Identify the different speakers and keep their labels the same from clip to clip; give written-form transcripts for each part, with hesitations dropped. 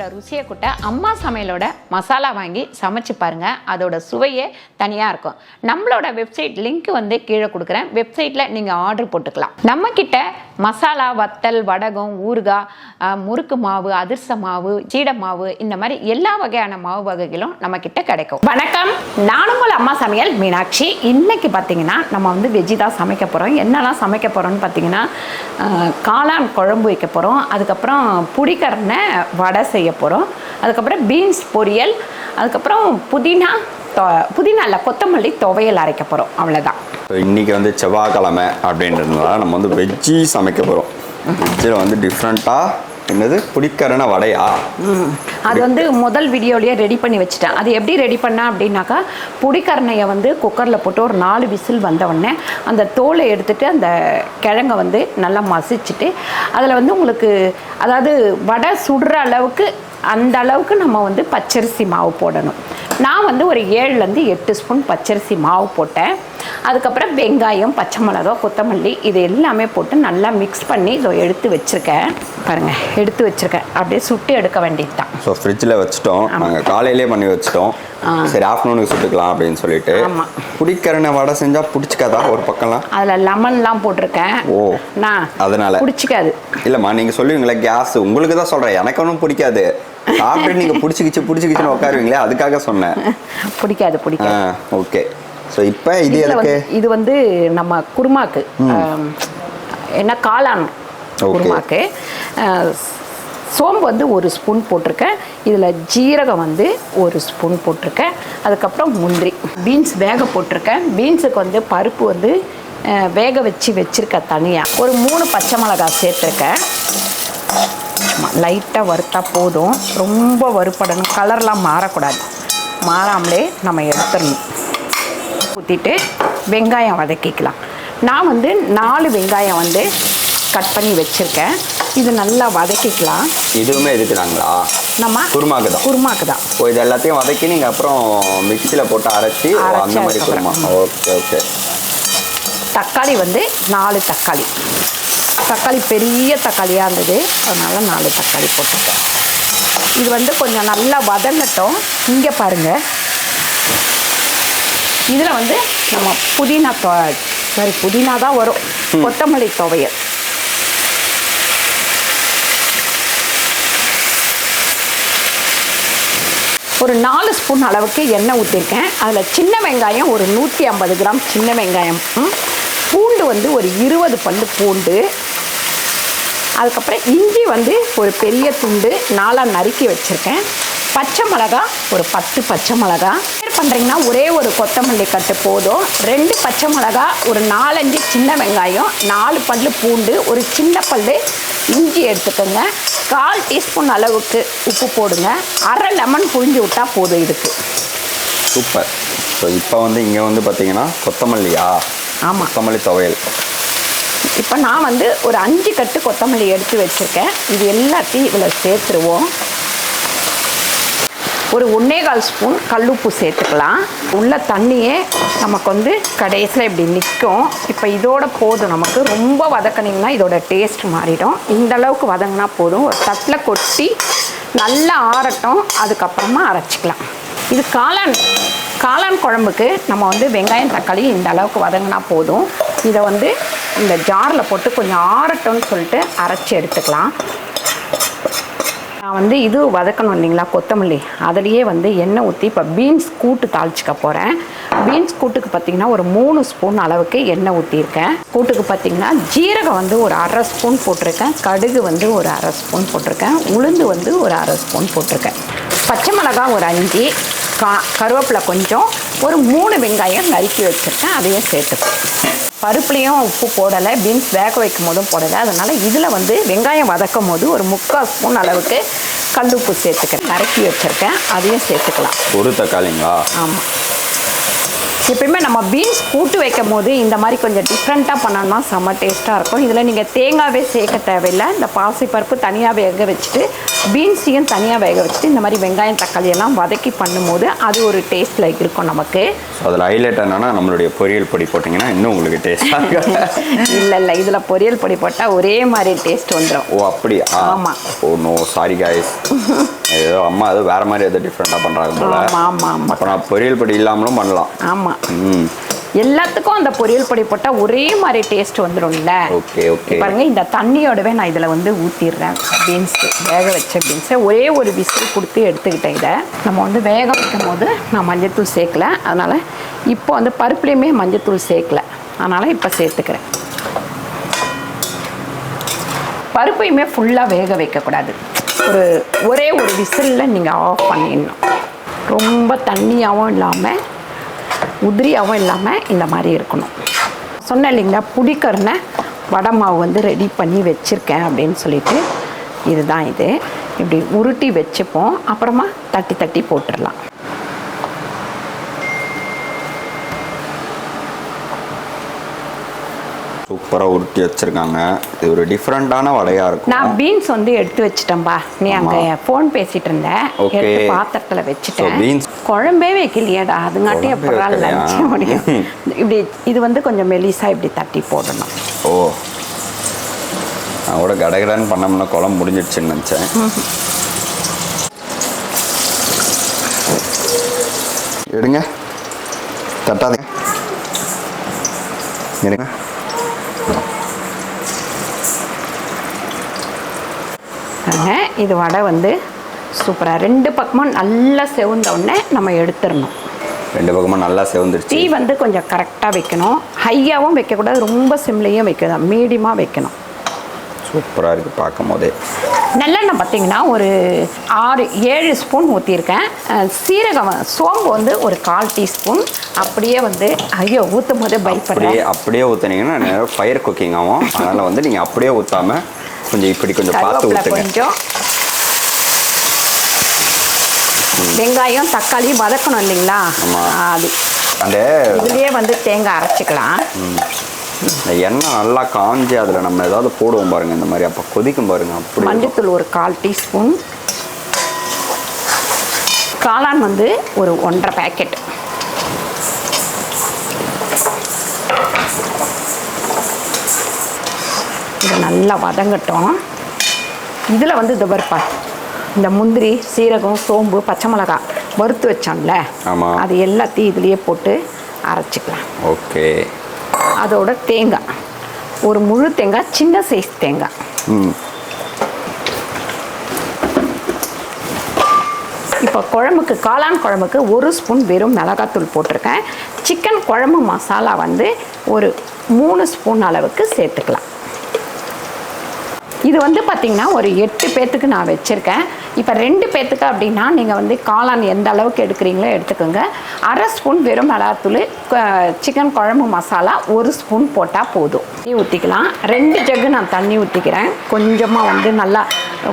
Speaker 1: நம்மளோட ருசியை கூட்ட அம்மா சமையலோட மசாலா வாங்கி சமைச்சு பாருங்க. அதோட சுவையே தனியாக இருக்கும். நம்மளோட வெப்சைட் லிங்க் வந்து கீழே கொடுக்குறேன். வெப்சைட்டில் நீங்கள் ஆர்டர் போட்டுக்கலாம். நம்மக்கிட்ட மசாலா, வத்தல், வடகம், ஊறுகாய், முறுக்கு மாவு, அதிர்ச மாவு, சீடை மாவு, இந்த மாதிரி எல்லா வகையான மாவு வகைகளும் நம்மக்கிட்ட கிடைக்கும். வணக்கம், நான் உங்கள் அம்மா சமையல் மீனாட்சி. இன்னைக்கு பார்த்தீங்கன்னா நம்ம வந்து வெஜ்ஜி தான் சமைக்க போகிறோம். என்னெல்லாம் சமைக்க போகிறோம்னு பார்த்தீங்கன்னா காளான் குழம்பு வைக்க போகிறோம். அதுக்கப்புறம் புடிக்கரணை வடை செய்ய போகிறோம். அதுக்கப்புறம் பீன்ஸ் பொரியல், அதுக்கப்புறம் புதினா இல்லை கொத்தமல்லி துவையல் அரைக்க போகிறோம். அவ்வளோதான்.
Speaker 2: இன்றைக்கி வந்து செவ்வாய்க்கிழமை அப்படின்றதுனால நம்ம வந்து வெஜ்ஜி சமைக்க போகிறோம். வெஜ்ஜில் வந்து டிஃப்ரெண்ட்டாக என்னது புடிக்கரணை வடையா,
Speaker 1: அது வந்து முதல் வீடியோலேயே ரெடி பண்ணி வச்சுட்டேன். அது எப்படி ரெடி பண்ணேன் அப்படின்னாக்கா, புடிக்கரணையை வந்து குக்கரில் போட்டு ஒரு 4 விசில் வந்தவுடனே அந்த தோலை எடுத்துகிட்டு அந்த கிழங்கை வந்து நல்லா மசிச்சுட்டு அதில் வந்து உங்களுக்கு அதாவது வடை சுடுற அளவுக்கு அந்த அளவுக்கு நம்ம வந்து பச்சரிசி மாவு போடணும். நான் வந்து ஒரு 7லேருந்து 8 ஸ்பூன் பச்சரிசி மாவு போட்டேன். அதுக்கப்புறம் வெங்காயம், பச்சை மிளகாய், கொத்தமல்லி இது எல்லாமே போட்டு நல்லா மிக்ஸ் பண்ணி இதை எடுத்து வச்சுருக்கேன். பாருங்கள், எடுத்து வச்சுருக்கேன். அப்படியே சுட்டு எடுக்க வேண்டியது தான்.
Speaker 2: ஸோ ஃப்ரிட்ஜில் வச்சுட்டோம். நாங்கள் காலையிலே பண்ணி வச்சுட்டோம். சரி, ஆஃப்டர்நூனுக்கு சுட்டுக்கலாம் அப்படின்னு சொல்லிட்டு.
Speaker 1: ஆமாம்,
Speaker 2: புடிக்கரணை வடை செஞ்சால் பிடிச்சிக்காதா? ஒரு பக்கம்லாம்
Speaker 1: அதில் லெமன்லாம் போட்டிருக்கேன்.
Speaker 2: ஓ, நான் அதனால்
Speaker 1: பிடிச்சிக்காது.
Speaker 2: இல்லைம்மா, நீங்கள் சொல்லுவீங்களே கேஸ், உங்களுக்கு தான் சொல்கிறேன். எனக்கு ஒன்றும் பிடிக்காது. சாப்பிட்டு நீங்கள் பிடிச்சிக்கிச்சுன்னு உட்காருவீங்களே, அதுக்காக சொன்னேன். பிடிக்காது. ஓகே. ஸோ இப்போ இது
Speaker 1: வந்து நம்ம குருமாக்கு என்ன காளான் குருமாக்கு சோம்பு வந்து 1 ஸ்பூன் போட்டிருக்கேன். இதில் ஜீரகம் வந்து 1 ஸ்பூன் போட்டிருக்கேன். அதுக்கப்புறம் முந்திரி, பீன்ஸ் வேக போட்டிருக்கேன். பீன்ஸுக்கு வந்து பருப்பு வந்து வேக வச்சுருக்கேன் தனியாக. ஒரு 3 பச்சை மிளகாய் சேர்த்துருக்கேன். லைட்டாக வறுத்தா போதும், ரொம்ப வறுப்படணும், கலர்லாம் மாறக்கூடாது. மாறாமலே நம்ம எடுத்துடணும். ஊற்றிட்டு வெங்காயம் வதக்கிக்கலாம். நான் வந்து 4 வெங்காயம் வந்து கட் பண்ணி வச்சுருக்கேன். இது நல்லா வதக்கிக்கலாம்.
Speaker 2: இதுவுமே எதுக்குறாங்களா? நம்ம குருமாக்கு தான். ஓ, இது எல்லாத்தையும் வதக்கி நீங்கள் அப்புறம் மிக்சியில் போட்டு அரைச்சி அந்த மாதிரி குருமா. ஓகே.
Speaker 1: தக்காளி வந்து 4 தக்காளி பெரிய தக்காளியாக இருந்தது, அதனால் 4 தக்காளி போட்டுருக்கேன். இது வந்து கொஞ்சம் நல்லா வதங்கட்டும். இங்கே பாருங்கள், இதில் வந்து நம்ம புதினா தான் வரும், கொத்தமல்லி துவையல். ஒரு 4 ஸ்பூன் அளவுக்கு எண்ணெய் ஊற்றிருக்கேன். அதில் சின்ன வெங்காயம் ஒரு 150 கிராம் சின்ன வெங்காயம், பூண்டு வந்து ஒரு 20 பல்லு பூண்டு, அதுக்கப்புறம் இஞ்சி வந்து ஒரு பெரிய துண்டு 4 நறுக்கி வச்சுருக்கேன். பச்சை மிளகா ஒரு 10 பச்சை மிளகா பண்ணுறீங்கன்னா ஒரே ஒரு கொத்தமல்லி கட்டு போதும். 2 பச்சை மிளகா, ஒரு 4-5 சின்ன வெங்காயம், 4 பல்லு பூண்டு, ஒரு சின்ன பல்லு இஞ்சி எடுத்துக்கோங்க. 1/4 டீஸ்பூன் அளவுக்கு உப்பு போடுங்க. அரை லெமன் புழிஞ்சு விட்டால் போதும் இதுக்கு.
Speaker 2: சூப்பர். ஸோ இப்போ வந்து இங்கே வந்து பார்த்தீங்கன்னா கொத்தமல்லியா?
Speaker 1: ஆமாம்,
Speaker 2: கொத்தமல்லி துவையல்.
Speaker 1: இப்போ நான் வந்து ஒரு 5 கட்டு கொத்தமல்லி எடுத்து வச்சுருக்கேன். இது எல்லாத்தையும் இதில் சேர்த்துருவோம். ஒரு 1/4 ஸ்பூன் கல்லுப்பு சேர்த்துக்கலாம். உள்ள தண்ணியே நமக்கு வந்து கடைசியில் இப்படி நிற்கும். இப்போ இதோட போதும். நமக்கு ரொம்ப வதக்கினீங்கன்னா இதோட டேஸ்ட் மாறிடும். இந்த அளவுக்கு வதங்கினா போதும். ஒரு தட்டில் கொட்டி நல்லா ஆறட்டும், அதுக்கப்புறமா அரைச்சிக்கலாம். இது காளான் குழம்புக்கு நம்ம வந்து வெங்காயம் தக்காளி இந்த அளவுக்கு வதங்கினா போதும். இதை வந்து இந்த ஜாரில் போட்டு கொஞ்சம் ஆறட்டும்னு சொல்லிட்டு அரைச்சி எடுத்துக்கலாம். நான் வந்து இது வதக்கணும் இல்லைங்களா, கொத்தமல்லி, அதுலேயே வந்து எண்ணெய் ஊற்றி இப்போ பீன்ஸ் கூட்டு தாளிச்சிக்க போகிறேன். பீன்ஸ் கூட்டுக்கு பார்த்திங்கன்னா ஒரு 3 ஸ்பூன் அளவுக்கு எண்ணெய் ஊற்றிருக்கேன். கூட்டுக்கு பார்த்திங்கன்னா ஜீரகம் வந்து ஒரு 1/2 ஸ்பூன் போட்டிருக்கேன். கடுகு வந்து ஒரு 1/2 ஸ்பூன் போட்டிருக்கேன். உளுந்து வந்து ஒரு 1/2 ஸ்பூன் போட்டிருக்கேன். பச்சை மிளகாய் ஒரு 5, கருவேப்பிலை கொஞ்சம், ஒரு 3 வெங்காயம் நறுக்கி வச்சுருக்கேன், அதையும் சேர்த்துப்பேன். பருப்புலேயும் உப்பு போடலை, பீன்ஸ் வேக வைக்கும் போதும் போடலை. அதனால் இதில் வந்து வெங்காயம் வதக்கும் போது ஒரு 3/4 ஸ்பூன் அளவுக்கு கல்லுப்பு சேர்த்துக்கிறேன். நறுக்கி வச்சுருக்கேன், அதையும் சேர்த்துக்கலாம்.
Speaker 2: ஒரு தக்காளிங்களா?
Speaker 1: ஆமாம். எப்பயுமே நம்ம பீன்ஸ் கூட்டு வைக்கும் போது இந்த மாதிரி கொஞ்சம் டிஃப்ரெண்ட்டாக பண்ணோம்னா செம்ம டேஸ்ட்டாக இருக்கும். இதில் நீங்கள் தேங்காவே சேர்க்க தேவையில்லை. இந்த பாசிப்பருப்பு தனியாக வேக வச்சுட்டு பீன்ஸையும் தனியாக வேக வச்சுட்டு இந்த மாதிரி வெங்காயம் தக்காளி எல்லாம் வதக்கி பண்ணும்போது அது ஒரு டேஸ்ட்டில் இருக்கும் நமக்கு.
Speaker 2: அதில் ஹைலைட் என்னன்னா நம்மளுடைய பொரியல் பொடி போட்டிங்கன்னா இன்னும் உங்களுக்கு டேஸ்ட்டாக
Speaker 1: இல்லை இதில் பொரியல் பொடி போட்டால் ஒரே மாதிரி டேஸ்ட் வந்துடும்.
Speaker 2: ஓ அப்படியா?
Speaker 1: ஆமாம்.
Speaker 2: ஓ நோ சாரி காய்ஸ், ஏதோ அம்மா அது வேறு மாதிரி ஏதோ டிஃப்ரெண்ட்டாக பண்ணுறாங்க போல.
Speaker 1: ஆமாம்.
Speaker 2: அப்போ நான் பொரியல் பொடி இல்லாமலும் பண்ணலாம்.
Speaker 1: ஆமாம். எல்லாத்துக்கும் அந்த பொரியல் பொடி போட்டால் ஒரே மாதிரி டேஸ்ட் வந்துடும்ல.
Speaker 2: ஓகே
Speaker 1: பாருங்க, இந்த தண்ணியோடவே நான் இதில் வந்து ஊற்றிடுறேன். பீன்ஸ் வேக வச்ச பீன்ஸை ஒரே ஒரு விசில் கொடுத்து எடுத்துக்கிட்டேன். இதை நம்ம வந்து வேக வைக்கும் போது நான் மஞ்சத்தூள் சேர்க்கல, அதனால் இப்போ வந்து பருப்புலேயுமே மஞ்சத்தூள் சேர்க்கல, அதனால் இப்போ சேர்த்துக்கிறேன். பருப்பையுமே ஃபுல்லாக வேக வைக்கக்கூடாது. ஒரே ஒரு விசிலில் நீங்கள் ஆஃப் பண்ணிடணும். ரொம்ப தண்ணியாகவும் இல்லாமல் உதிரியாகவும் இல்லாமல் இந்த மாதிரி இருக்கணும். சொன்னேன் இல்லைங்களா, புளிக்கருணை வடை மாவு வந்து ரெடி பண்ணி வச்சுருக்கேன் அப்படின்னு சொல்லிட்டு, இதுதான் இது. இப்படி உருட்டி வச்சுப்போம், அப்புறமா தட்டி தட்டி போட்டுடலாம்.
Speaker 2: சூப்பராக உருட்டி வச்சுருக்காங்க. இது ஒரு டிஃப்ரெண்ட்டான வடையாக இருக்கும்.
Speaker 1: நான் பீன்ஸ் வந்து எடுத்து வச்சுட்டேன்பா. நீ அங்கே ஃபோன் பேசிகிட்டு இருந்தேன், எடுத்து பாத்திரத்தில் வச்சுட்டேன். பீன்ஸ் குழம்பே வைக்கலையேடா, அதுங்காட்டி அப்புறம் லஞ்ச் முடியும். இப்படி இது வந்து கொஞ்சம் மெலிசாக இப்படி தட்டி போடணும்.
Speaker 2: ஓ, நான் கூட கடகடன்னு பண்ணோம்னா குழம்பு முடிஞ்சிடுச்சுன்னு நினச்சேன். எடுங்க, தட்டாதீங்க, எடுங்க.
Speaker 1: இது வடை வந்து சூப்பராக ரெண்டு பக்கமும் நல்லா செவந்த உடனே நம்ம எடுத்துடணும்.
Speaker 2: ரெண்டு பக்கமும் நல்லா செவந்துருச்சு.
Speaker 1: தீ வந்து கொஞ்சம் கரெக்டாக வைக்கணும். ஹையாகவும் வைக்கக்கூடாது, ரொம்ப சிம்லையும் வைக்கணும், மீடியமாக வைக்கணும்.
Speaker 2: சூப்பராக இருக்குது பார்க்கும் போதே.
Speaker 1: நல்லெண்ணெய் பார்த்தீங்கன்னா ஒரு 6-7 ஸ்பூன் ஊற்றிருக்கேன். சீரகம் சோம்பு வந்து ஒரு 1/4 டீஸ்பூன். அப்படியே வந்து ஐயோ ஊற்றும் போதே பயப்படுறேன்.
Speaker 2: அப்படியே ஊற்றுனீங்கன்னா நேரம் ஃபயர் குக்கிங் ஆகும். அதனால் வந்து நீங்கள் அப்படியே ஊற்றாமல் கொஞ்சம் இப்படி கொஞ்சம் பார்த்து ஊற்றுங்க. கொஞ்சம்
Speaker 1: வெங்காயம் தக்காளி வதக்கணும் இல்லைங்களா, அது
Speaker 2: அந்த
Speaker 1: இதுலேயே வந்து தேங்காய் அரைச்சிக்கலாம்.
Speaker 2: இந்த எண்ணெய் நல்லா காஞ்சி அதில் நம்ம ஏதாவது போடுவோம் பாருங்கள், இந்த மாதிரி அப்போ கொதிக்கும் பாருங்கள். அப்படி
Speaker 1: மஞ்சத்தூள் ஒரு 1/4 டீஸ்பூன். காளான் வந்து ஒரு 1.5 பேக்கெட். இது நல்லா வதங்கட்டும். இதில் வந்து இது பருப்பா, இந்த முந்திரி சீரகம் சோம்பு பச்சை மிளகாய் வறுத்து வச்சோம்ல, அது எல்லாத்தையும் இதுலேயே போட்டு அரைச்சிக்கலாம்.
Speaker 2: ஓகே.
Speaker 1: அதோட தேங்காய் ஒரு முழு தேங்காய், சின்ன சைஸ் தேங்காய். இப்போ குழம்புக்கு காளான் குழம்புக்கு 1 ஸ்பூன் வெறும் மிளகாத்தூள் போட்டிருக்கேன். சிக்கன் குழம்பு மசாலா வந்து ஒரு 3 ஸ்பூன் அளவுக்கு சேர்த்துக்கலாம். இது வந்து பார்த்திங்கன்னா ஒரு 8 பேர்த்துக்கு நான் வச்சுருக்கேன். இப்போ 2 பேர்த்துக்கு அப்படின்னா நீங்கள் வந்து காளான் எந்த அளவுக்கு எடுக்கிறீங்களோ எடுத்துக்கோங்க. 1/2 ஸ்பூன் வெறும் மிளகாத்தூள், சிக்கன் குழம்பு மசாலா 1 ஸ்பூன் போட்டால் போதும். தண்ணி ஊற்றிக்கலாம். 2 ஜக்கு நான் தண்ணி ஊற்றிக்கிறேன். கொஞ்சமாக வந்து நல்லா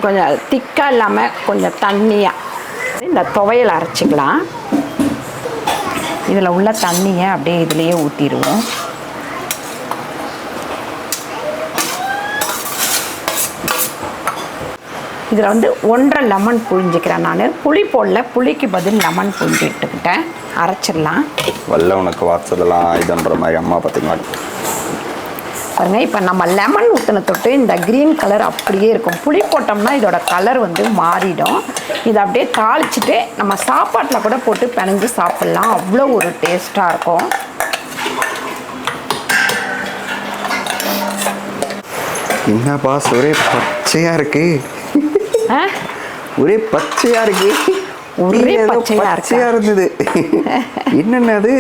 Speaker 1: கொஞ்சம் திக்காக இல்லாமல் கொஞ்சம் தண்ணியாக இந்த துவையல் அரைச்சிக்கலாம். இதில் உள்ள தண்ணியை அப்படியே இதுலேயே ஊற்றிடுவோம். இதில் வந்து 1.5 லெமன் புழிஞ்சிக்கிறேன். நான் புளி போடல, புளிக்கு பதில் லெமன் புழிஞ்சிட்டுக்கிட்டேன். அரைச்சிடலாம்.
Speaker 2: வல்ல உனக்கு வாட்சதெல்லாம் இதுன்ற மாதிரி அம்மா பார்த்தீங்களா
Speaker 1: பாருங்கள். இப்போ நம்ம லெமன் ஊற்றின தொட்டு இந்த க்ரீன் கலர் அப்படியே இருக்கும். புளி போட்டோம்னா இதோட கலர் வந்து மாறிடும். இதை அப்படியே தாளிச்சிட்டு நம்ம சாப்பாட்டில் கூட போட்டு பிணைஞ்சு சாப்பிட்லாம். அவ்வளோ ஒரு டேஸ்ட்டாக இருக்கும்.
Speaker 2: என்னப்பா ஒரே பச்சையாக இருக்கு, ஒரே பச்சையாக இருக்கு,
Speaker 1: ஒரே பச்சையாக
Speaker 2: இருந்தது. என்னென்னது?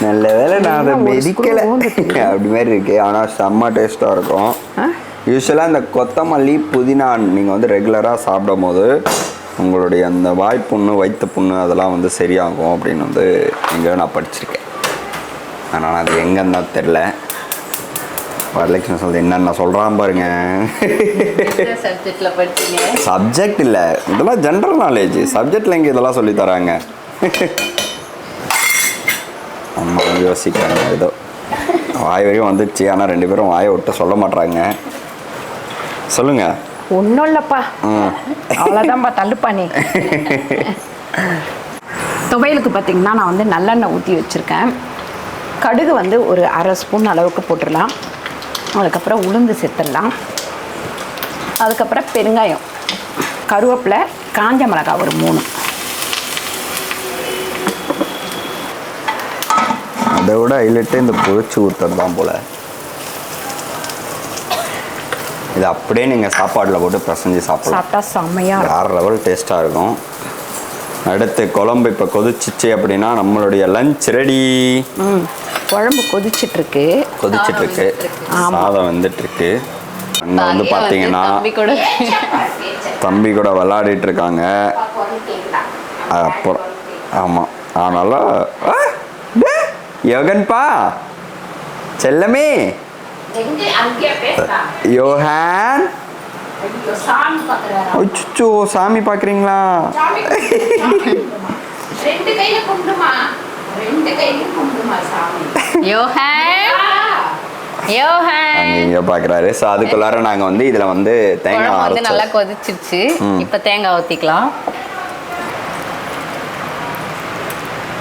Speaker 2: நல்ல வேலை நான் அதை மெதிக்கலை அப்படி மாதிரி இருக்கு. ஆனால் செம்ம டேஸ்ட்டாக இருக்கும். யூஸ்வலாக இந்த கொத்தமல்லி புதினா நீங்கள் வந்து ரெகுலராக சாப்பிடும் போது உங்களுடைய அந்த வாய்ப்புண்ணு வயிற்று புண்ணு அதெல்லாம் வந்து சரியாகும் அப்படின்னு வந்து எங்கேயோ நான் படிச்சிருக்கேன். ஆனால் அது எங்கன்னு தான் தெரில. வரலட்சுமி சொல்றது என்னென்ன சொல்கிறான் பாருங்க. சப்ஜெக்ட் இல்லை, இதெல்லாம் ஜென்ரல் நாலேஜ். சப்ஜெக்டில் எங்கே இதெல்லாம் சொல்லி தராங்க. அம்மா யோசிக்கிறாங்க ஏதோ வாய் வரையும் வந்துச்சு. ஆனால் 2 பேரும் வாயை விட்டு சொல்ல மாட்றாங்க. சொல்லுங்க.
Speaker 1: ஒன்றும் இல்லைப்பா, அவ்வளோதான்ப்பா, தள்ளுப்பா நீ. துவையலுக்கு பார்த்தீங்கன்னா நான் வந்து நல்லெண்ணெய் ஊற்றி வச்சுருக்கேன். கடுகு வந்து ஒரு 1/2 ஸ்பூன் அளவுக்கு போட்டுடலாம். அதுக்கப்புறம் உளுந்து சேர்த்துடலாம். அதுக்கப்புறம் பெருங்காயம், கருவேப்பிலை, காஞ்ச மிளகாய் ஒரு 3.
Speaker 2: அதை விட ஹைலைட்டு இந்த பொரிச்சு ஊற்றுறது தான் போல். இது அப்படியே நீங்கள் சாப்பாட்டில் போட்டு பிசைஞ்சு
Speaker 1: சாப்பிட்டா செம்மையாக
Speaker 2: வேறு லெவல் டேஸ்ட்டாக இருக்கும். அடுத்து குழம்பு இப்போ கொதிச்சிச்சு அப்படின்னா நம்மளுடைய லஞ்ச் ரெடி.
Speaker 1: குழம்பு கொதிச்சிட்ருக்கு.
Speaker 2: சாதம் வந்துட்டுருக்கு. அங்கே வந்து பார்த்தீங்கன்னா தம்பி கூட விளையாடிட்டு இருக்காங்க. அப்புறம் ஆமாம், அதனால யோகன்பா செல்லமே யோஹான் அச்சோ சாமி பார்க்குறீங்களா? இங்க பாக்குறாரு. ஸோ அதுக்குள்ளார நாங்க வந்து இதுல வந்து தேங்காய்
Speaker 3: வந்து நல்லா கொதிச்சிருச்சு. இப்போ தேங்காய் ஊற்றிக்கலாம்.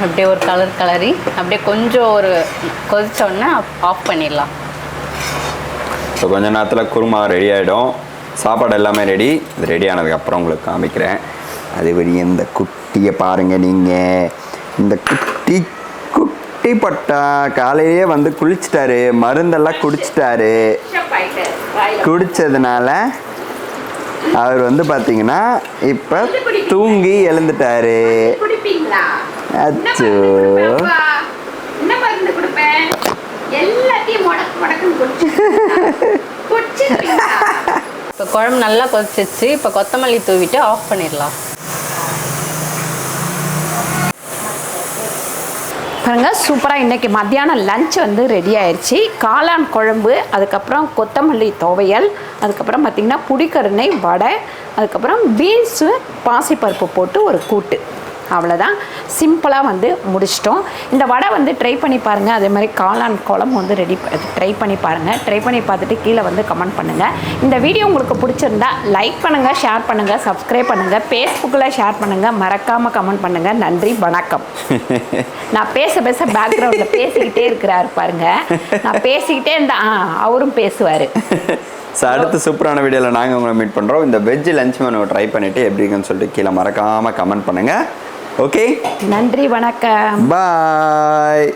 Speaker 3: அப்படியே ஒரு கலரி அப்படியே கொஞ்சம் ஒரு கொதிச்சோடனே ஆஃப் பண்ணிடலாம்.
Speaker 2: ஸோ கொஞ்ச நேரத்தில் குருமா ரெடி ஆகிடும். சாப்பாடு எல்லாமே ரெடி. இது ரெடி ஆனதுக்கப்புறம் உங்களுக்கு காமிக்கிறேன். அதுபடி இந்த குட்டியை பாருங்கள் நீங்கள். இந்த குட்டி பட்டா காலையிலேயே வந்து குளிச்சிட்டாரு, மருந்தெல்லாம் குடிச்சிட்டாரு. குடித்ததுனால அவர் வந்து பார்த்தீங்கன்னா இப்போ தூங்கி எழுந்துட்டாரு. அச்சோ
Speaker 3: இப்போ குழம்பு நல்லா கொதிச்சிச்சு. இப்போ கொத்தமல்லி தூவிட்டு ஆஃப் பண்ணிடலாம்.
Speaker 1: பாருங்க, சூப்பராக இன்றைக்கி மத்தியானம் லஞ்ச் வந்து ரெடி ஆயிடுச்சு. காளான் குழம்பு, அதுக்கப்புறம் கொத்தமல்லி துவையல், அதுக்கப்புறம் பார்த்திங்கன்னா புடிக்கருணை வடை, அதுக்கப்புறம் பீன்ஸு பாசிப்பருப்பு போட்டு ஒரு கூட்டு. அவ்வளோதான், சிம்பிளாக வந்து முடிச்சிட்டோம். இந்த வடை வந்து ட்ரை பண்ணி பாருங்கள். அதே மாதிரி காளான் குழம்பு வந்து ட்ரை பண்ணி பாருங்கள். ட்ரை பண்ணி பார்த்துட்டு கீழே வந்து கமெண்ட் பண்ணுங்கள். இந்த வீடியோ உங்களுக்கு பிடிச்சிருந்தா லைக் பண்ணுங்கள், ஷேர் பண்ணுங்கள், சப்ஸ்கிரைப் பண்ணுங்கள், ஃபேஸ்புக்கில் ஷேர் பண்ணுங்கள், மறக்காமல் கமெண்ட் பண்ணுங்கள். நன்றி, வணக்கம். நான் பேச பேக்ரவுண்டில் பேசிக்கிட்டே இருக்கிறாரு பாருங்க. நான் பேசிக்கிட்டே இருந்தேன், அவரும் பேசுவார்.
Speaker 2: ஸோ அடுத்து சூப்பரான வீடியோவில் நாங்கள் உங்களை மீட் பண்ணுறோம். இந்த வெஜ் லஞ்ச் மெனுவை ட்ரை பண்ணிவிட்டு எப்படிங்கன்னு சொல்லிட்டு கீழே மறக்காமல் கமெண்ட் பண்ணுங்கள். ஓகே,
Speaker 1: நன்றி, வணக்கம்,
Speaker 2: பாய்.